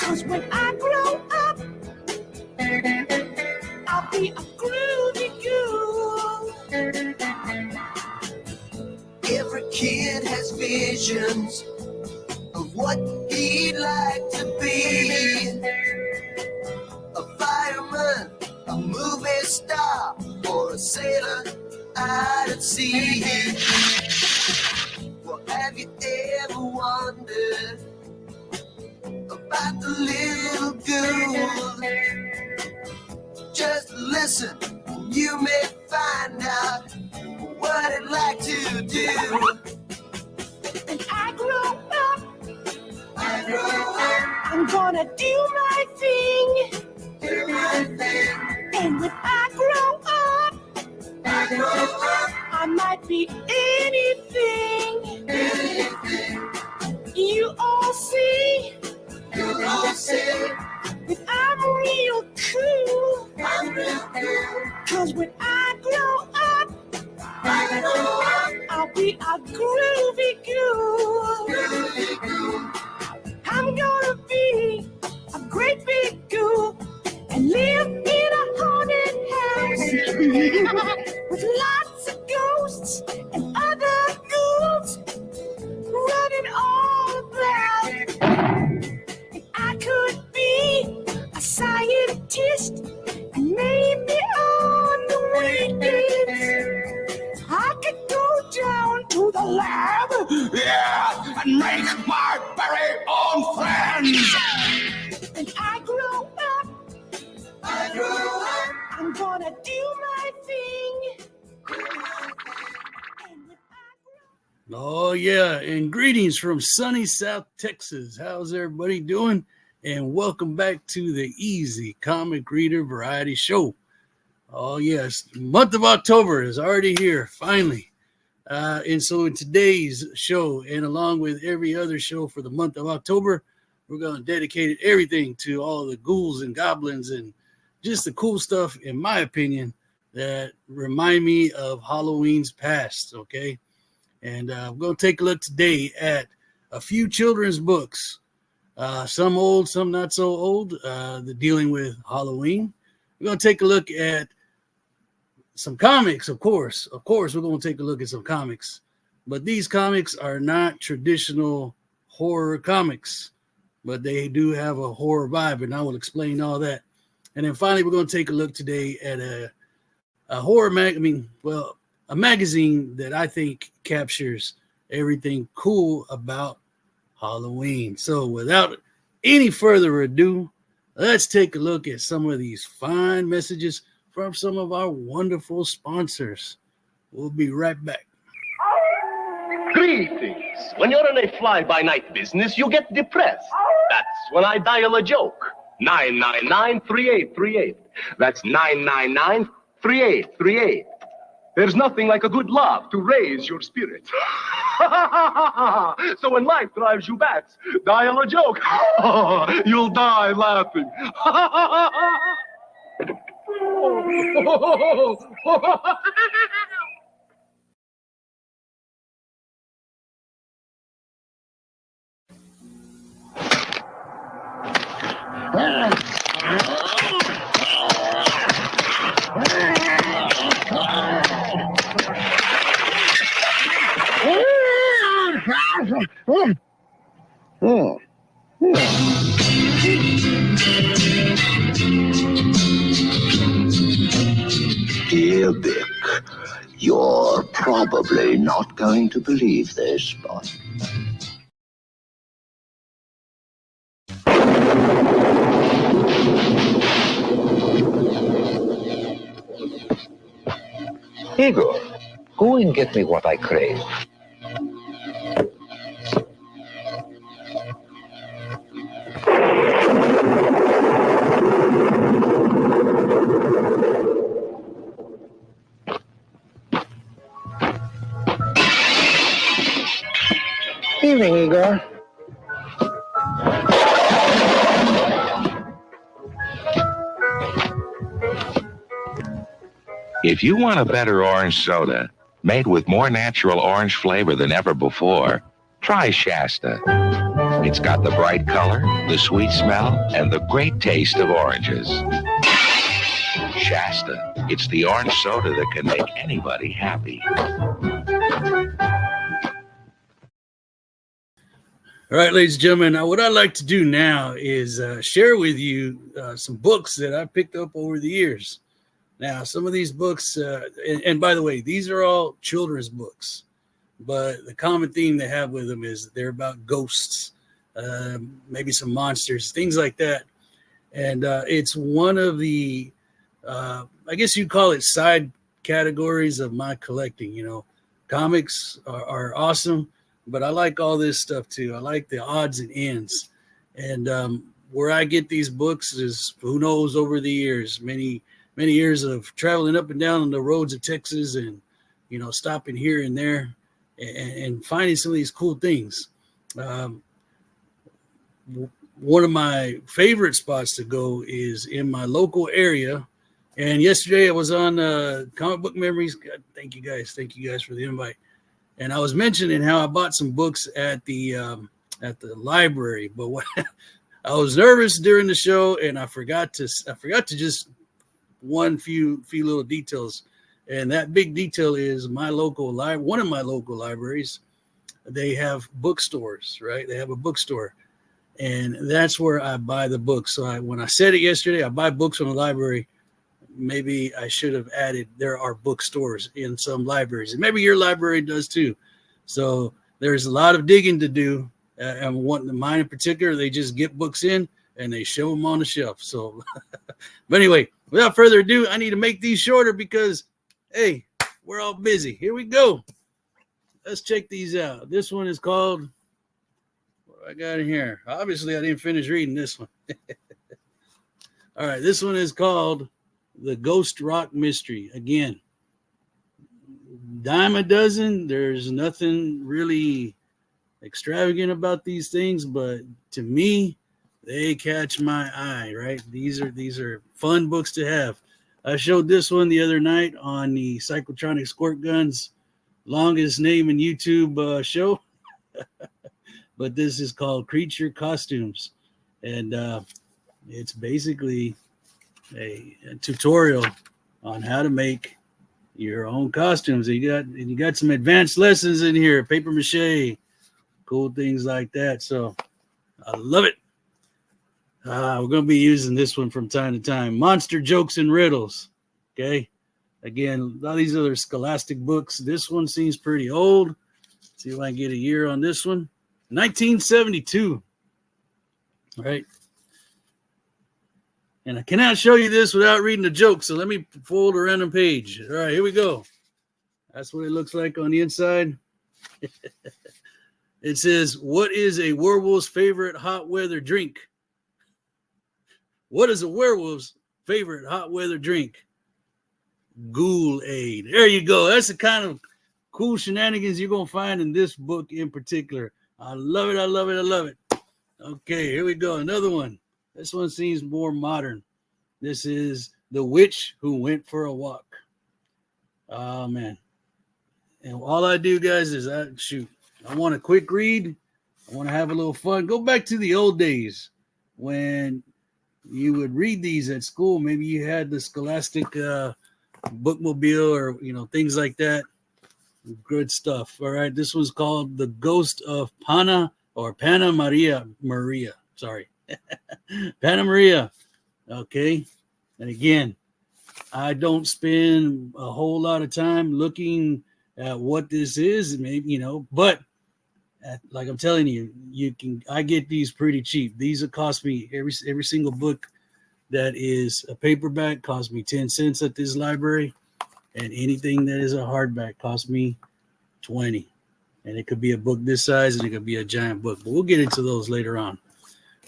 'Cause when I grow up, I'll be a groovy goo. Every kid has visions of what he'd like to be. A fireman, a movie star, or a sailor out at sea. Well, have you ever wondered about the little girl? Just listen, you may find out what I'd like to do. When I grow up, I'm gonna do my thing. And when I grow up, I might be anything. You all see that I'm real cool. 'Cause when I grow up, I'll be a groovy goo. I'm gonna be a great big goo and live in a haunted house with lots of ghosts and other ghouls running all about. And I could be a scientist and maybe on the weekends I could go down to the lab, Yeah, and make my very own friends. and I grow up, I'm gonna do my thing. And when I grow Oh, yeah. And greetings from sunny South Texas. How's everybody doing? And welcome back to the Easy Comic Reader Variety Show. Oh, yes. The month of October is already here, finally. And so in today's show, and along with every other show for the month of October, we're going to dedicate everything to all the ghouls and goblins and just the cool stuff, in my opinion, that remind me of Halloween's past, okay? And I'm going to take a look today at a few children's books, some old, some not so old, dealing with Halloween. We're going to take a look at some comics, of course. Of course, we're going to take a look at some comics. But these comics are not traditional horror comics, but they do have a horror vibe, and I will explain all that. And then finally, we're going to take a look today at a horror a magazine that I think captures everything cool about Halloween. So without any further ado, let's take a look at some of these fine messages from some of our wonderful sponsors. We'll be right back. Greetings. When you're in a fly-by-night business, you get depressed. That's when I dial a joke. 999-3838. That's 999-3838. There's nothing like a good laugh to raise your spirits. So when life drives you bats, dial a joke. You'll die laughing. Dear Vic, you're probably not going to believe this, but Igor, go and get me what I crave. Evening, Igor. If you want a better orange soda, made with more natural orange flavor than ever before, try Shasta. It's got the bright color, the sweet smell, and the great taste of oranges. Shasta. It's the orange soda that can make anybody happy. All right, ladies and gentlemen, what I'd like to do now is share with you some books that I picked up over the years. Now, some of these books, and by the way, these are all children's books, but the common theme they have with them is they're about ghosts, maybe some monsters, things like that. And it's one of the, I guess you'd call it side categories of my collecting. You know, comics are awesome, but I like all this stuff too. I like the odds and ends. And where I get these books is, who knows, over the years, many years of traveling up and down on the roads of Texas and, you know, stopping here and there and finding some of these cool things. One of my favorite spots to go is in my local area. And yesterday I was on Comic Book Memories. God, thank you guys for the invite. And I was mentioning how I bought some books at the library, but I was nervous during the show, and I forgot to just few little details. And that big detail is one of my local libraries, they have bookstores, right? They have a bookstore, and that's where I buy the books. So when I said it yesterday, I buy books from the library. Maybe I should have added there are bookstores in some libraries, and maybe your library does too. So there's a lot of digging to do. And mine in particular, they just get books in and they show them on the shelf. So, but anyway, without further ado, I need to make these shorter because, hey, we're all busy. Here we go. Let's check these out. This one is called, what I got in here? Obviously, I didn't finish reading this one. All right, this one is called The Ghost Rock Mystery. Again, dime a dozen. There's nothing really extravagant about these things, but to me, they catch my eye, right? These are fun books to have. I showed this one the other night on the Psychotronic Squirt Guns longest name in YouTube show. But this is called Creature Costumes, and it's basically a tutorial on how to make your own costumes. You got some advanced lessons in here, paper mache, cool things like that. So I love it. We're going to be using this one from time to time. Monster Jokes and Riddles. Okay. Again, a lot of these other Scholastic books. This one seems pretty old. Let's see if I can get a year on this one. 1972. All right. And I cannot show you this without reading the joke. So let me fold a random page. All right, here we go. That's what it looks like on the inside. It says, what is a werewolf's favorite hot weather drink? What is a werewolf's favorite hot weather drink? Ghoul-Aid. There you go. That's the kind of cool shenanigans you're going to find in this book in particular. I love it. I love it. I love it. Okay, here we go. Another one. This one seems more modern. This is The Witch Who Went for a Walk. Oh, man. And all I do, guys, is I want a quick read. I want to have a little fun. Go back to the old days when you would read these at school. Maybe you had the Scholastic bookmobile or, things like that. Good stuff. All right. This was called The Ghost of Panna Maria. Sorry. Panna Maria. Okay. And again, I don't spend a whole lot of time looking at what this is, maybe, but like I'm telling you, I get these pretty cheap. These will cost me every single book that is a paperback cost me 10 cents at this library, and anything that is a hardback cost me 20. And it could be a book this size and it could be a giant book, but we'll get into those later on.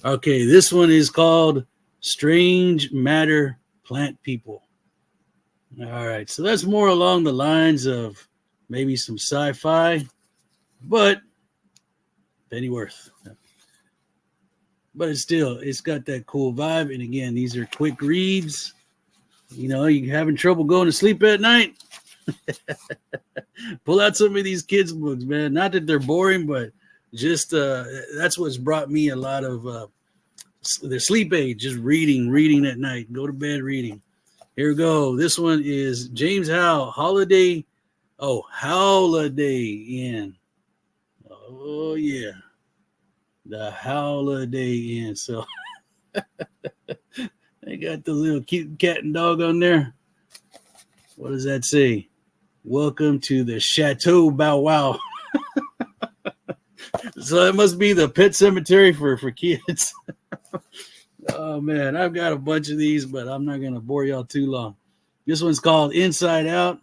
Okay, this one is called Strange Matter Plant People. All right, so that's more along the lines of maybe some sci-fi, but Pennyworth. But it's got that cool vibe. And again, these are quick reads. You're having trouble going to sleep at night. Pull out some of these kids' books, man. Not that they're boring, but just that's what's brought me a lot of the sleep aid, just reading at night, go to bed reading. Here we go. This one is James Howe, Holiday Inn. Oh yeah, the Holiday Inn. So they got the little cute cat and dog on there. What does that say? Welcome to the Chateau Bow Wow. So that must be the pet cemetery for kids. Oh man, I've got a bunch of these, but I'm not gonna bore y'all too long. This one's called Inside Out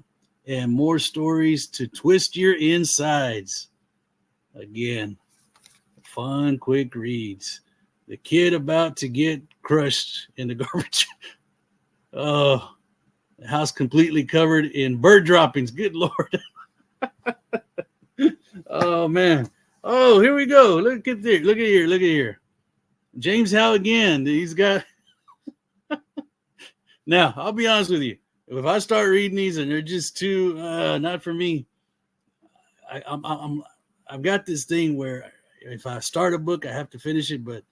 and More Stories to Twist Your Insides. Again, fun, quick reads. The kid about to get crushed in the garbage. Oh, the house completely covered in bird droppings. Good Lord. Oh man. Oh, here we go. Look at there. Look at here. James Howe again. He's got. Now, I'll be honest with you. If I start reading these and they're just too not for me, I've got this thing where if I start a book, I have to finish it. But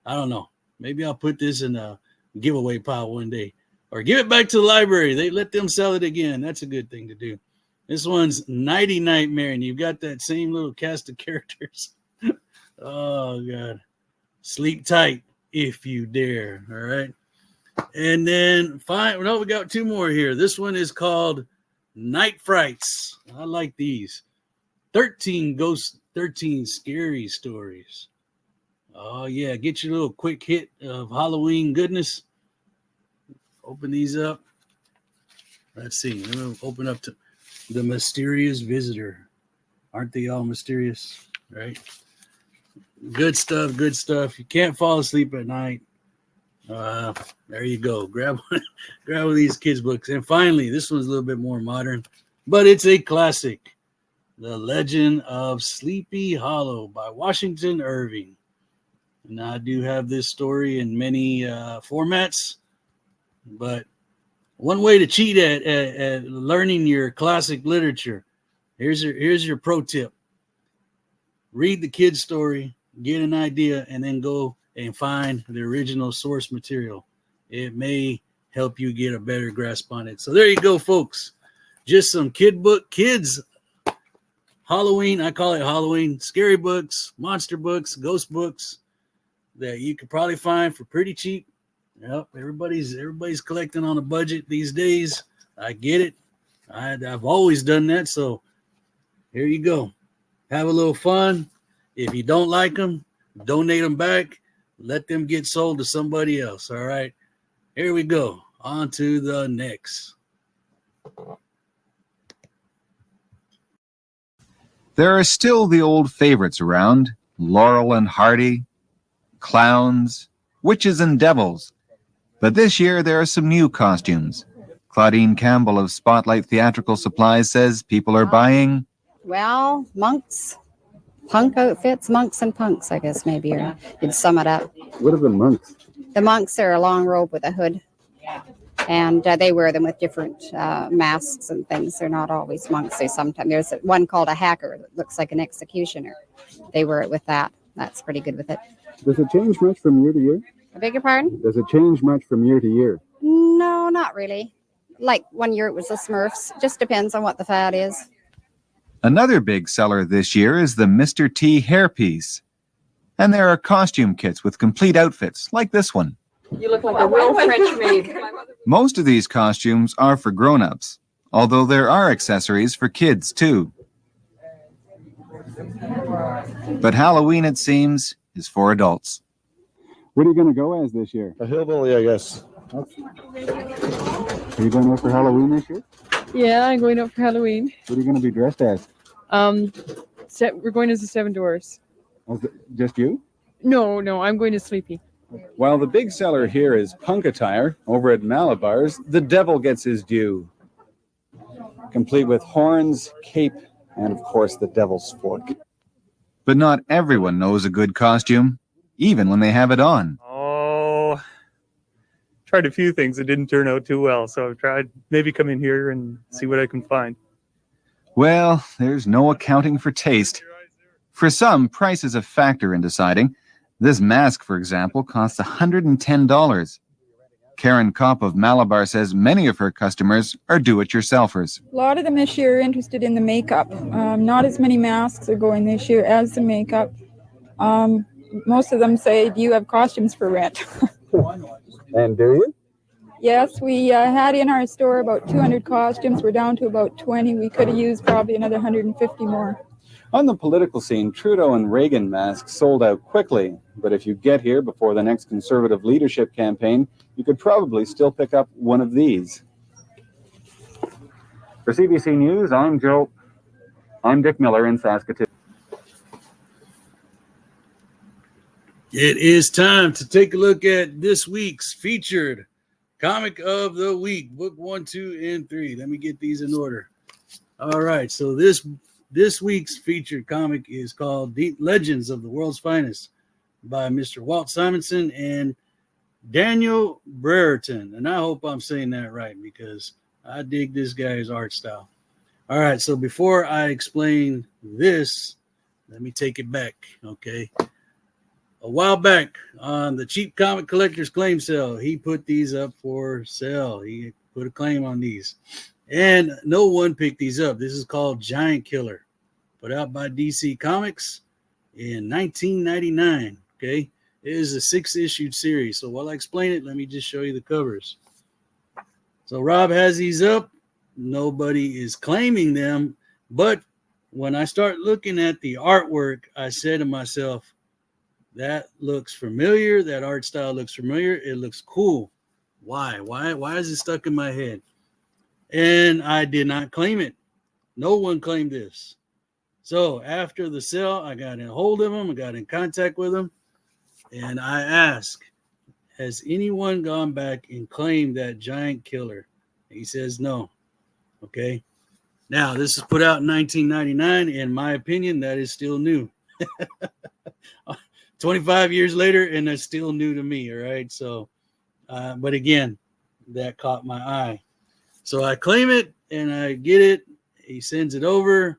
I don't know. Maybe I'll put this in a giveaway pile one day, or give it back to the library. They let them sell it again. That's a good thing to do. This one's Nighty Nightmare, and you've got that same little cast of characters. Oh, God. Sleep tight if you dare, all right? And then, we got two more here. This one is called Night Frights. I like these. 13 scary stories. Oh, yeah. Get your little quick hit of Halloween goodness. Open these up. Let's see. I'm going to open up to The Mysterious Visitor. Aren't they all mysterious? Right? Good stuff. You can't fall asleep at night. There you go. Grab one of these kids' books. And finally, this one's a little bit more modern, but it's a classic. The Legend of Sleepy Hollow by Washington Irving. And I do have this story in many formats, but one way to cheat at learning your classic literature, here's your pro tip. Read the kid's story, get an idea, and then go and find the original source material. It may help you get a better grasp on it. So there you go, folks. Just some kids Halloween, I call it Halloween, scary books, monster books, ghost books that you could probably find for pretty cheap. Yep, everybody's collecting on a budget these days. I get it. I've always done that. So here you go. Have a little fun. If you don't like them, donate them back. Let them get sold to somebody else. All right. Here we go. On to the next. There are still the old favorites around. Laurel and Hardy, clowns, witches and devils. But this year, there are some new costumes. Claudine Campbell of Spotlight Theatrical Supplies says people are buying... Well, monks, punk outfits, monks and punks, I guess maybe you'd sum it up. What are the monks? The monks are a long robe with a hood, and they wear them with different masks and things. They're not always monks. There's one called a hacker that looks like an executioner. They wear it with that. That's pretty good with it. Does it change much from year to year? I beg your pardon? Does it change much from year to year? No, not really. Like 1 year it was the Smurfs. Just depends on what the fad is. Another big seller this year is the Mr. T hairpiece. And there are costume kits with complete outfits, like this one. You look like a real French maid. Most of these costumes are for grown-ups, although there are accessories for kids, too. But Halloween, it seems, is for adults. What are you going to go as this year? A hillbilly, I guess. Okay. Are you going out for Halloween this year? Yeah, I'm going out for Halloween. What are you going to be dressed as? We're going as the Seven Dwarfs. Just you? No, I'm going to Sleepy. While the big seller here is punk attire, over at Malabar's, the devil gets his due. Complete with horns, cape, and of course the devil's fork. But not everyone knows a good costume, even when they have it on. Oh, tried a few things that didn't turn out too well, so I've tried maybe come in here and see what I can find. Well, there's no accounting for taste. For some, price is a factor in deciding. This mask, for example, costs $110. Karen Kopp of Malabar says many of her customers are do-it-yourselfers. A lot of them this year are interested in the makeup. Not as many masks are going this year as the makeup. Most of them say, do you have costumes for rent? And do you? Yes, we had in our store about 200 costumes. We're down to about 20. We could have used probably another 150 more. On the political scene, Trudeau and Reagan masks sold out quickly. But if you get here before the next Conservative leadership campaign, you could probably still pick up one of these. For CBC News, I'm Dick Miller in Saskatoon. It is time to take a look at this week's featured comic of the week, book 1, 2, and 3. Let me get these in order. All right, so this week's featured comic is called Deep Legends of the World's Finest by Mr. Walt Simonson and Daniel Brereton. And I hope I'm saying that right because I dig this guy's art style. All right, so before I explain this, let me take it back, okay? A while back on the Cheap Comic Collectors Claim Sale, he put these up for sale. He put a claim on these. And no one picked these up. This is called Giant Killer, put out by DC Comics in 1999, okay? It is a 6-issue series. So while I explain it, let me just show you the covers. So Rob has these up. Nobody is claiming them. But when I start looking at the artwork, I said to myself, that looks familiar. That art style looks familiar. It looks cool. Why? Why is it stuck in my head? And I did not claim it. No one claimed this. So after the sale, I got in hold of him. I got in contact with him. And I asked, has anyone gone back and claimed that Giant Killer? He says no. Okay. Now, this is put out in 1999. In my opinion, that is still new. 25 years later, and it's still new to me. All right. So, but again, that caught my eye. So I claim it and I get it. He sends it over.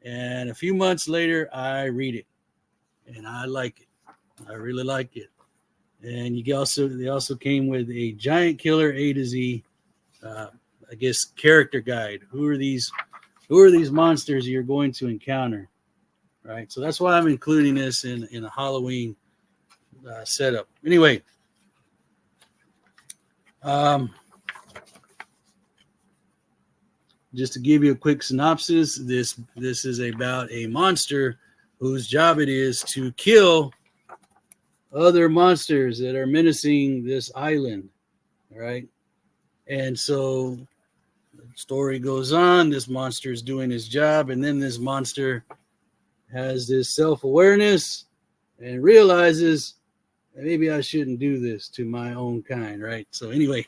And a few months later, I read it. And I like it. I really like it. And they also came with a Giant Killer A to Z, I guess, character guide. Who are these monsters you're going to encounter? Right. So that's why I'm including this in a Halloween setup. Anyway, just to give you a quick synopsis, this is about a monster whose job it is to kill other monsters that are menacing this island. All right. And so the story goes on. This monster is doing his job, and then this monster has this self-awareness and realizes that maybe I shouldn't do this to my own kind, right? So anyway,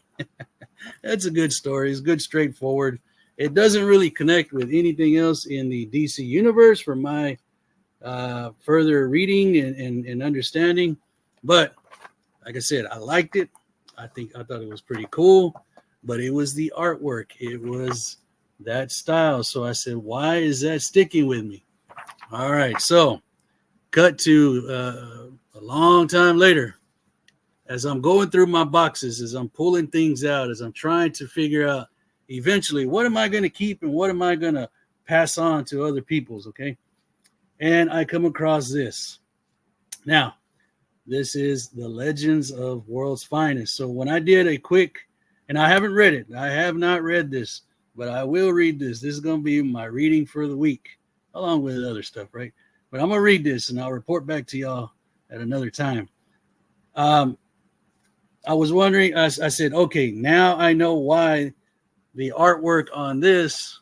that's a good story. It's good, straightforward. It doesn't really connect with anything else in the DC universe from my further reading and understanding. But like I said, I liked it. I thought it was pretty cool, but it was the artwork. It was that style. So I said, why is that sticking with me? All right, so cut to a long time later. As I'm going through my boxes, as I'm pulling things out, as I'm trying to figure out eventually what am I going to keep and what am I going to pass on to other people's, okay? And I come across this. Now, this is the Legends of World's Finest. So when I did a quick, and I haven't read it. I have not read this, but I will read this. This is going to be my reading for the week, along with other stuff, right? But I'm going to read this, and I'll report back to y'all at another time. I was wondering, I said, okay, now I know why the artwork on this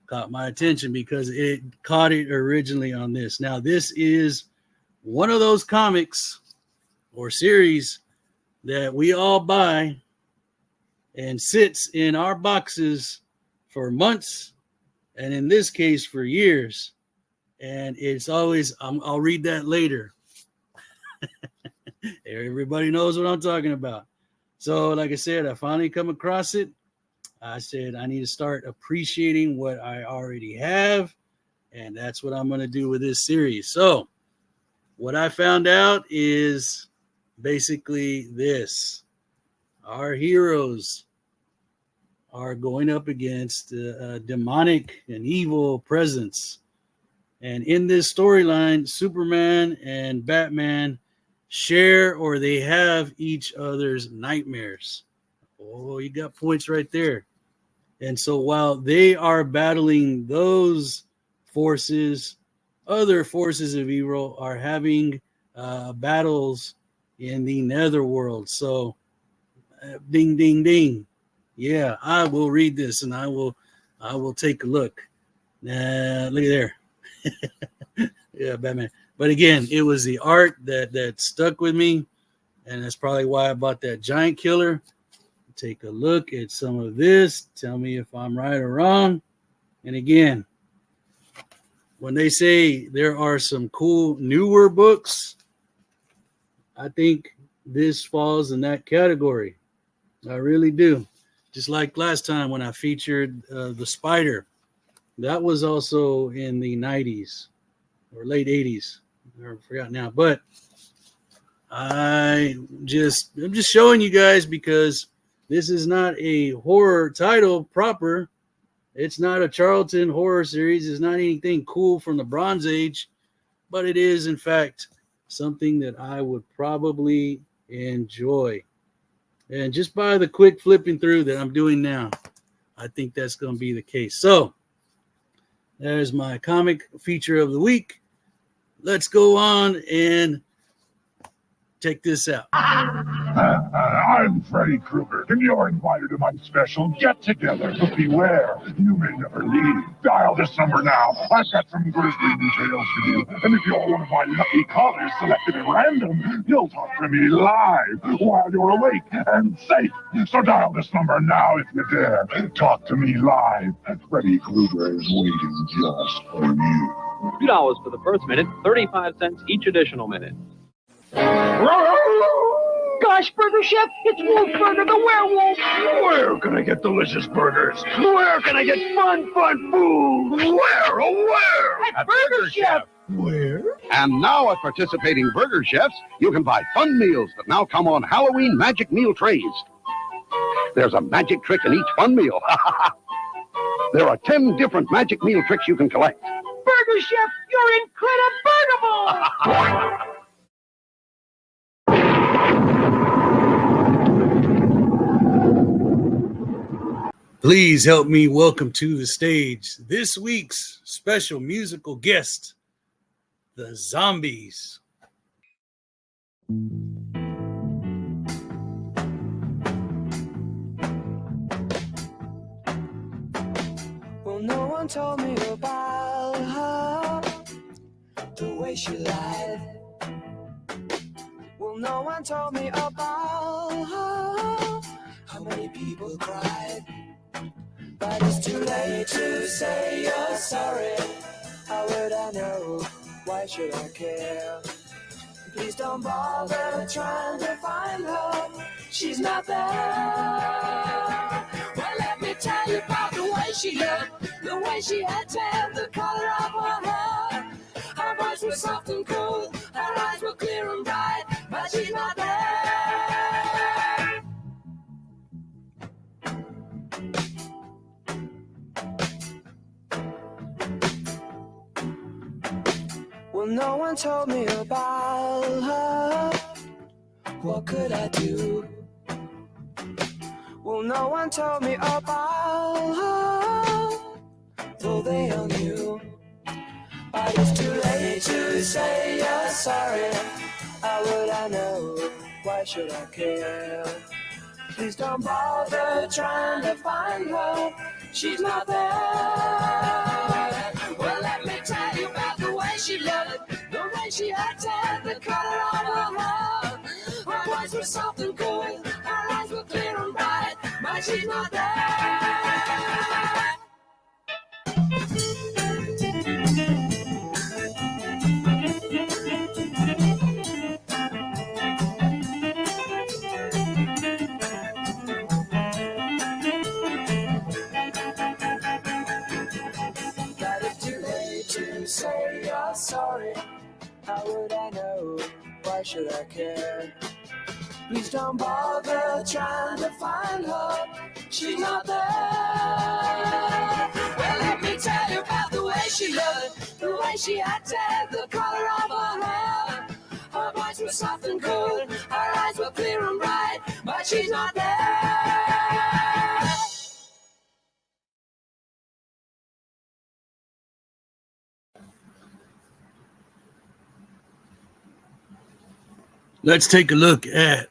caught my attention, because it caught it originally on this. Now, this is one of those comics or series that we all buy and sits in our boxes for months, and in this case for years. And it's always, I'll read that later. Everybody knows what I'm talking about. So like I said, I finally come across it. I said I need to start appreciating what I already have And that's what I'm going to do with this series. So what I found out is basically this. Our heroes are going up against demonic and evil presence. And in this storyline, Superman and Batman share or they have each other's nightmares. Oh, you got points right there. And so while they are battling those forces, other forces of evil are having battles in the netherworld. So ding, ding, ding. Yeah, I will read this and I will take a look. Look at there. Yeah, Batman. But again, it was the art that stuck with me, and that's probably why I bought that Giant Killer. Take a look at some of this. Tell me if I'm right or wrong. And again, when they say there are some cool newer books, I think this falls in that category. I really do. Just like last time when I featured The Spider. That was also in the 90s or late 80s. I forgot now. But I'm just showing you guys because this is not a horror title proper. It's not a Charlton horror series. It's not anything cool from the Bronze Age. But it is, in fact, something that I would probably enjoy. And just by the quick flipping through that I'm doing now, I think that's going to be the case. So there's my comic feature of the week. Let's go on and check this out. I'm Freddy Krueger, and you're invited to my special get-together. But beware, you may never leave. Dial this number now. I've got some grisly details for you. And if you're one of my lucky callers selected at random, you'll talk to me live while you're awake and safe. So dial this number now if you dare. Talk to me live. Freddy Krueger is waiting just for you. $2 for the first minute, 35 cents each additional minute. Gosh, Burger Chef, it's Wolfburger the werewolf. Where can I get delicious burgers? Where can I get fun food? Where, oh where? At Burger Chef. Where? And now at participating Burger Chefs, you can buy fun meals that now come on Halloween magic meal trays. There's a magic trick in each fun meal. There are 10 different magic meal tricks you can collect. Burger Chef, you're incredible! Please help me welcome to the stage this week's special musical guest, the Zombies. Well, no one told me about her, the way she lied. Well, no one told me about her, how many people cried. But it's too late to say you're sorry. How would I know? Why should I care? Please don't bother trying to find her. She's not there. Well, let me tell you about the way she looked, the way she had tan, the color of her hair. Her voice was soft and cool, her eyes were clear and bright, but she's not there. Well, no one told me about her. What could I do? Well, no one told me about her, though they all knew. But it's too late to say you're sorry. How would I know? Why should I care? Please don't bother trying to find her. She's not there. Well, let me tell you about the way she looked, the way she had tan, the color of her hair. Her voice was soft and cool, her eyes were clear and bright, but she's not there. But it's too late to I care. Please don't bother trying to find her. She's not there. Well, let me tell you about the way she looked, the way she acted, the color of her hair. Her voice was soft and cool, her eyes were clear and bright, but she's not there. Let's take a look at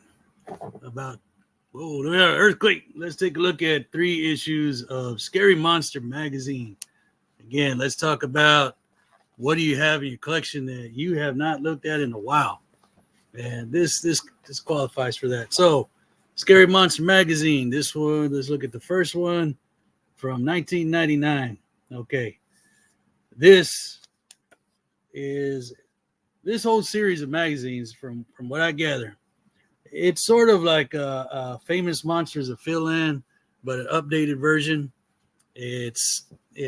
earthquake. Let's take a look at 3 issues of Scary Monster magazine. Again, let's talk about what do you have in your collection that you have not looked at in a while. And this qualifies for that. So, Scary Monster magazine. This one, let's look at the first one from 1999. Okay. This whole series of magazines, from what I gather, it's sort of like a Famous Monsters of Phil-Land, but an updated version. It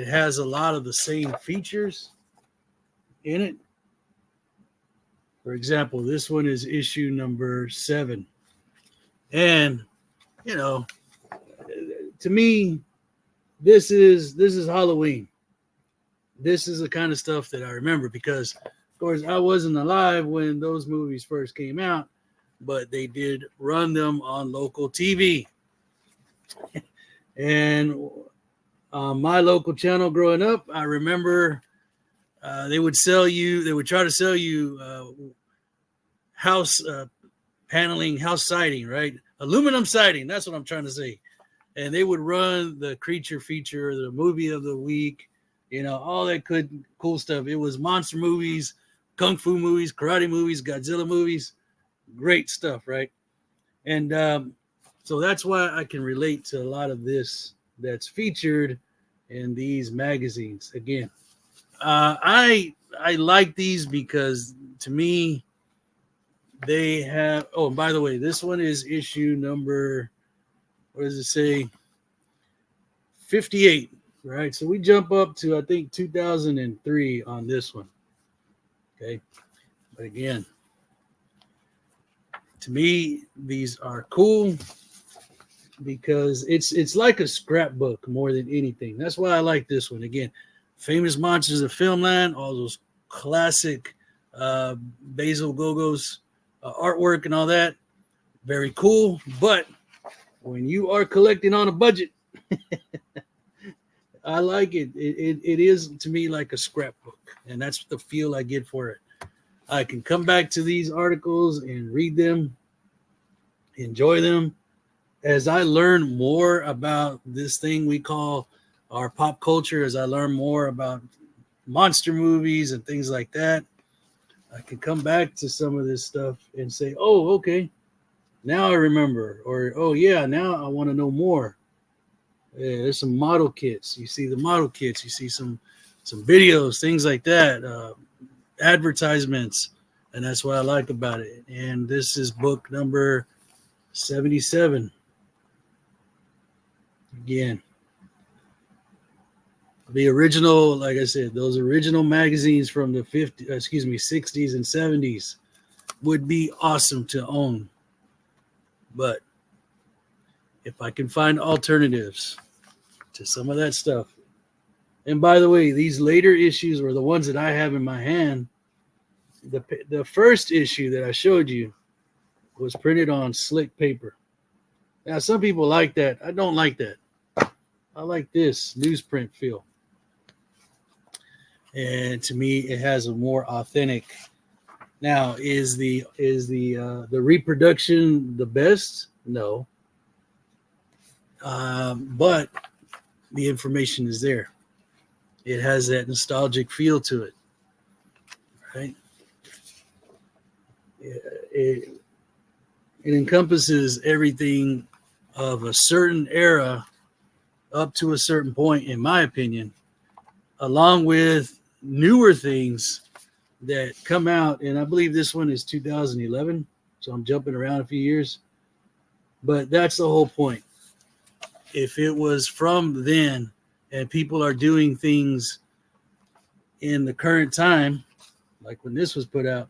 has a lot of the same features in it. For example, this one is issue number 7. And, you know, to me, this is Halloween. This is the kind of stuff that I remember because, of course, I wasn't alive when those movies first came out, but they did run them on local TV. And on my local channel growing up, I remember they would try to sell you house paneling, house siding, right? Aluminum siding. That's what I'm trying to say. And they would run the creature feature, the movie of the week, you know, all that cool stuff. It was monster movies, kung fu movies, karate movies, Godzilla movies. Great stuff, right? And so that's why I can relate to a lot of this that's featured in these magazines. Again, I like these because to me, they have, oh, and by the way, this one is issue number, what does it say? 58, right? So we jump up to, I think, 2003 on this one. Okay. But again, to me, these are cool because it's like a scrapbook more than anything. That's why I like this one. Again, Famous Monsters of Filmland, all those classic Basil Gogos artwork and all that. Very cool. But when you are collecting on a budget, I like it. It is, to me, like a scrapbook. And that's the feel I get for it. I can come back to these articles and read them, enjoy them. As I learn more about this thing we call our pop culture, as I learn more about monster movies and things like that, I can come back to some of this stuff and say, oh, okay, now I remember. Or, oh, yeah, now I want to know more. Yeah, there's some model kits. You see the model kits. You see some videos, things like that, advertisements. And that's what I like about it. And this is book number 77. Again, the original, like I said, those original magazines from the 60s and 70s would be awesome to own. But if I can find alternatives to some of that stuff. And by the way, these later issues were the ones that I have in my hand. The first issue that I showed you was printed on slick paper. Now, some people like that. I don't like that. I like this newsprint feel. And to me, it has a more authentic. Now, is the reproduction the best? No. But the information is there. It has that nostalgic feel to it, right? It encompasses everything of a certain era up to a certain point, in my opinion, along with newer things that come out. And I believe this one is 2011, so I'm jumping around a few years. But that's the whole point. If it was from then and people are doing things in the current time, like when this was put out,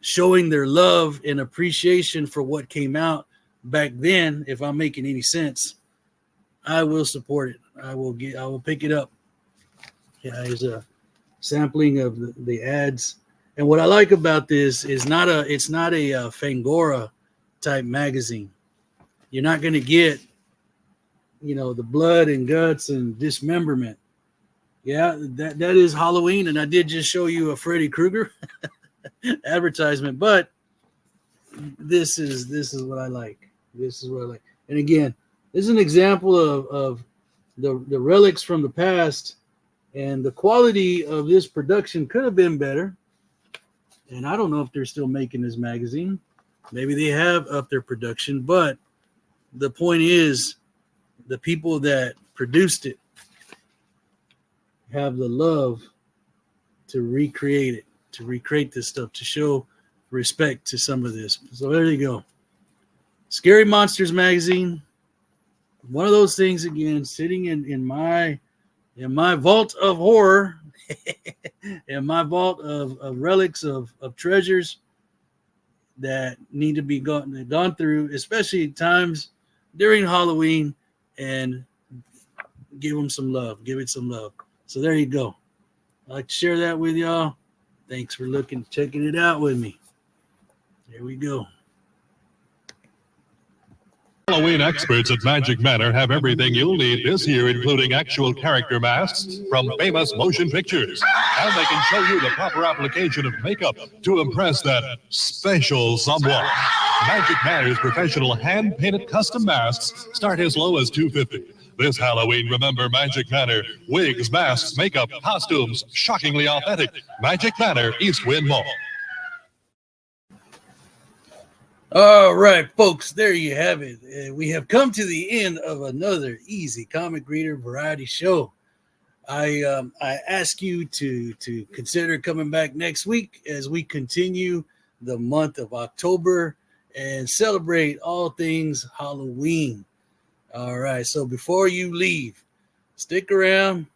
showing their love and appreciation for what came out back then, if I'm making any sense, I will support it. I will pick it up. Yeah, here's a sampling of the ads. And what I like about this is it's not a Fangora type magazine. You're not going to get, the blood and guts and dismemberment. Yeah, that is Halloween, and I did just show you a Freddy Krueger advertisement, but this is what I like. This is what I like. And again, this is an example of the relics from the past, and the quality of this production could have been better. And I don't know if they're still making this magazine. Maybe they have upped their production, but the point is the people that produced it have the love to recreate it, to recreate this stuff, to show respect to some of this. So there you go. Scary Monsters magazine. One of those things, again, sitting in my vault of horror, in my vault of relics of treasures that need to be gone through, especially times during Halloween, and give them some love. Give it some love. So there you go. I'd like to share that with y'all. Thanks for checking it out with me. There we go. Halloween experts at Magic Manor have everything you'll need this year, including actual character masks from famous motion pictures. And they can show you the proper application of makeup to impress that special someone. Magic Manor's professional hand-painted custom masks start as low as $250. This Halloween, remember Magic Manor. Wigs, masks, makeup, costumes, shockingly authentic. Magic Manor, East Wind Mall. All right, folks, there you have it. We have come to the end of another Easy Comic Reader Variety Show. I ask you to consider coming back next week as we continue the month of October and celebrate all things Halloween. All right, so before you leave, stick around.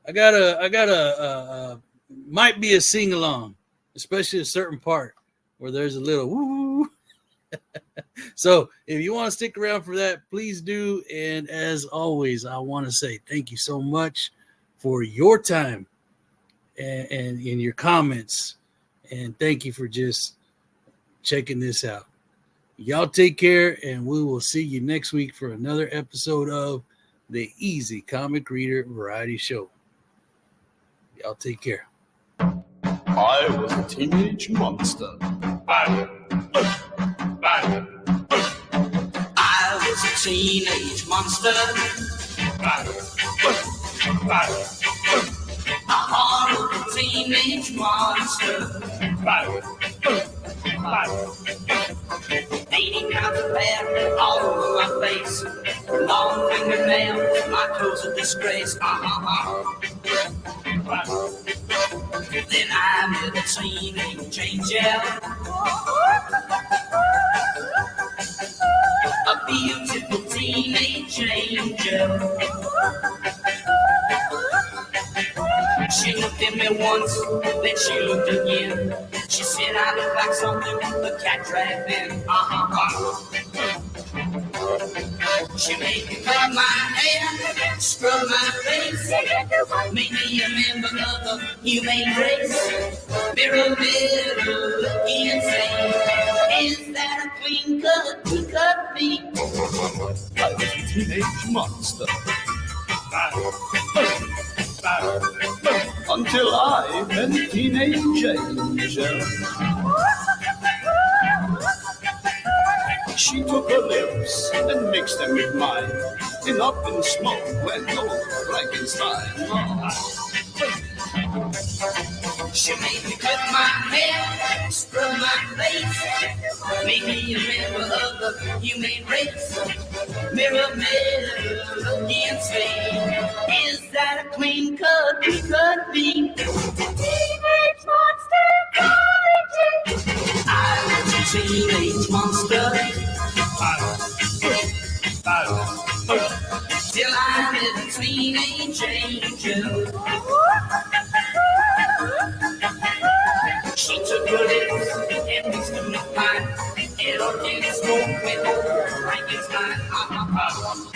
I got a might be a sing along, especially a certain part where there's a little woo. So if you want to stick around for that, please do. And as always, I want to say thank you so much for your time and in your comments. And thank you for just checking this out. Y'all take care, and we will see you next week for another episode of the Easy Comic Reader Variety Show. Y'all take care. I was a teenage monster. I was a teenage monster. A horrible teenage monster. 80 pounds of hair all over my face. Long fingernails, my clothes a disgrace. Then I met a teenage angel. A beautiful teenage angel. She looked at me once, then she looked again. She said I look like something the cat dragged in. She made me cut my hair, scrub my face, made me a member of the human race. Mirror, mirror, looking and saying, is that a clean cut, he cut me? I was a teenage monster. Until I met a teenage angel. She took her lips and mixed them with mine, and up in smoke went old Frankenstein. She made me cut my hair, scrub my face, made me a member of the human race. Mirror, mirror, look and say, is that a clean cut? He could be. Teenage monster prodigy. I was a teenage monster. Till I met a teenage angel. She took her lips and smoke when over Frankenstein.